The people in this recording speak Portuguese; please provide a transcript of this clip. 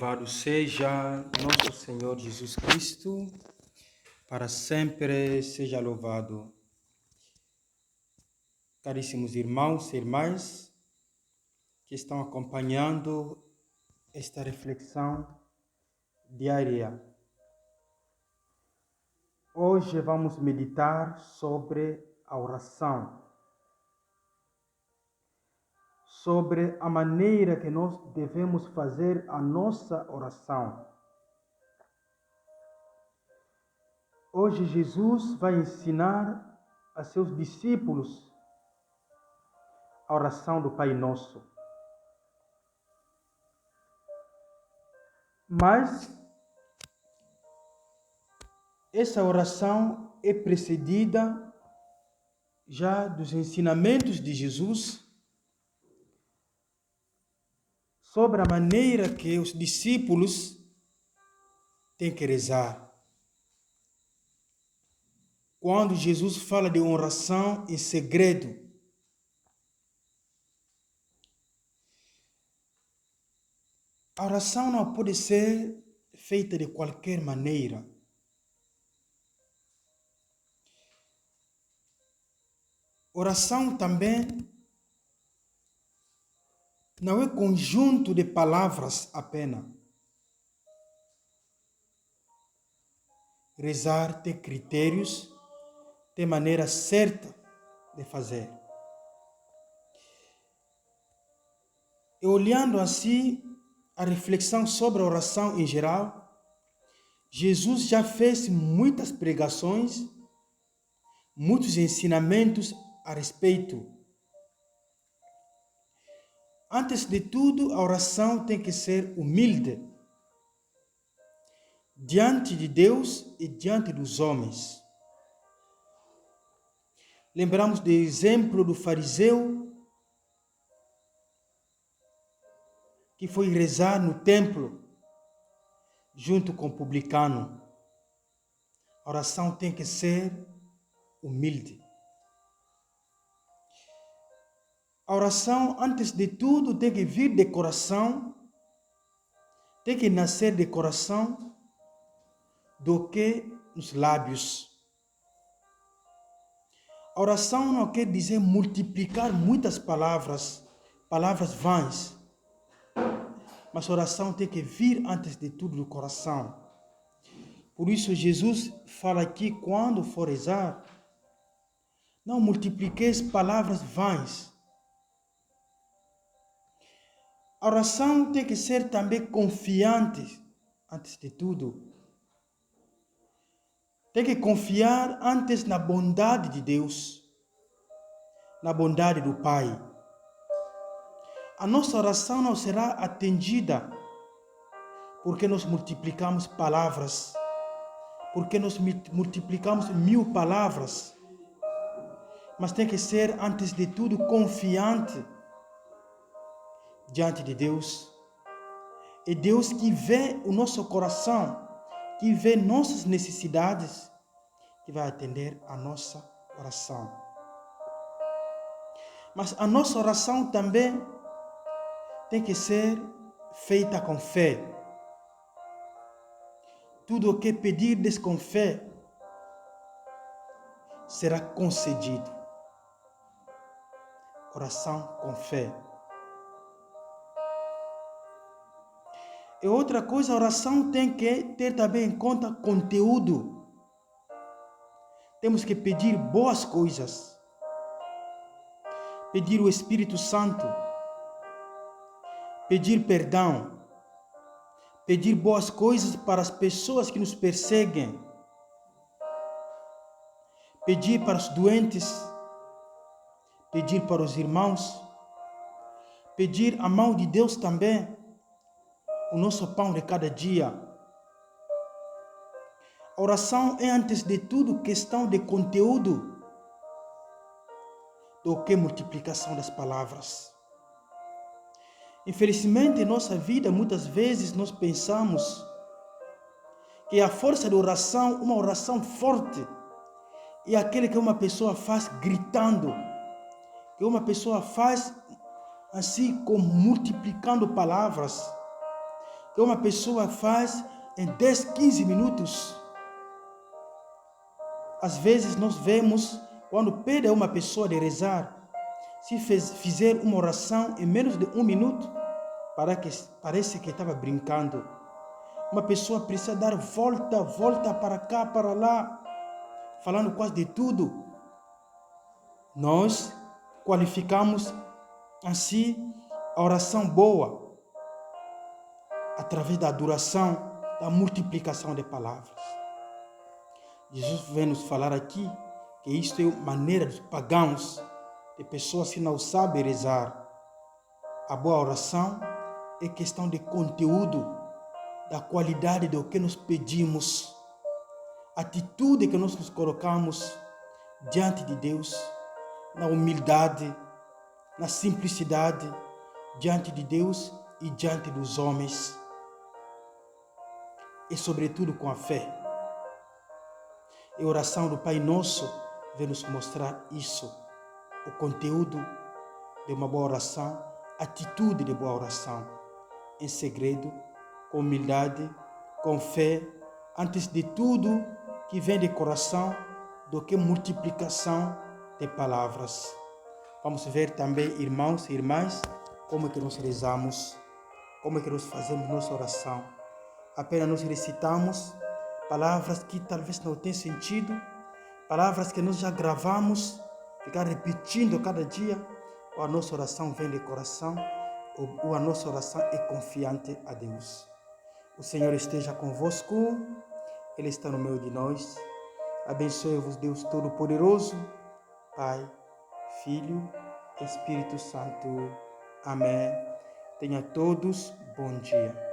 Louvado seja nosso Senhor Jesus Cristo, para sempre seja louvado. Caríssimos irmãos e irmãs que estão acompanhando esta reflexão diária. Hoje vamos meditar sobre a oração, sobre a maneira que nós devemos fazer a nossa oração. Hoje Jesus vai ensinar a seus discípulos a oração do Pai Nosso. Mas essa oração é precedida já dos ensinamentos de Jesus sobre a maneira que os discípulos têm que rezar. Quando Jesus fala de oração em segredo, a oração não pode ser feita de qualquer maneira. Oração também não é conjunto de palavras apenas. Rezar tem critérios, tem maneira certa de fazer. E olhando assim a reflexão sobre a oração em geral, Jesus já fez muitas pregações, muitos ensinamentos a respeito. Antes de tudo, a oração tem que ser humilde diante de Deus e diante dos homens. Lembramos do exemplo do fariseu que foi rezar no templo junto com o publicano. A oração tem que ser humilde. A oração, antes de tudo, tem que vir de coração, tem que nascer de coração do que nos lábios. A oração não quer dizer multiplicar muitas palavras vãs, mas a oração tem que vir antes de tudo do coração. Por isso Jesus fala aqui, quando for rezar, não multipliqueis palavras vãs. A oração tem que ser também confiante, antes de tudo. Tem que confiar antes na bondade de Deus, na bondade do Pai. A nossa oração não será atendida porque nós multiplicamos palavras, porque nós multiplicamos 1000 palavras, mas tem que ser, antes de tudo, confiante diante de Deus. É Deus que vê o nosso coração, que vê nossas necessidades, que vai atender a nossa oração. Mas a nossa oração também tem que ser feita com fé. Tudo o que pedirdes com fé será concedido. Oração com fé. E outra coisa, a oração tem que ter também em conta conteúdo. Temos que pedir boas coisas. Pedir o Espírito Santo. Pedir perdão. Pedir boas coisas para as pessoas que nos perseguem. Pedir para os doentes. Pedir para os irmãos. Pedir a mão de Deus também. O nosso pão de cada dia. A oração é, antes de tudo, questão de conteúdo do que multiplicação das palavras. Infelizmente, em nossa vida, muitas vezes nós pensamos que a força da oração, uma oração forte, é aquele que uma pessoa faz gritando, que uma pessoa faz assim, como multiplicando palavras. que uma pessoa faz em 10, 15 minutos. Às vezes nós vemos, quando pede a uma pessoa de rezar, se fizer uma oração em menos de 1 minuto, parece que estava brincando. Uma pessoa precisa dar volta para cá, para lá, falando quase de tudo. Nós qualificamos assim a oração boa, através da adoração, da multiplicação de palavras. Jesus vem nos falar aqui que isto é maneira dos pagãos, de pessoas que não sabem rezar. A boa oração é questão de conteúdo, da qualidade do que nós pedimos, atitude que nós nos colocamos diante de Deus, na humildade, na simplicidade, diante de Deus e diante dos homens, e sobretudo com a fé. A oração do Pai Nosso vem nos mostrar isso, o conteúdo de uma boa oração, atitude de boa oração, em segredo, com humildade, com fé, antes de tudo que vem de coração, do que multiplicação de palavras. Vamos ver também, irmãos e irmãs, como é que nós rezamos, como é que nós fazemos nossa oração. Apenas nós recitamos palavras que talvez não tenham sentido, palavras que nós já gravamos, ficar repetindo cada dia, ou a nossa oração vem de coração, ou a nossa oração é confiante a Deus. O Senhor esteja convosco, Ele está no meio de nós. Abençoe-vos, Deus Todo-Poderoso, Pai, Filho, Espírito Santo. Amém. Tenha todos bom dia.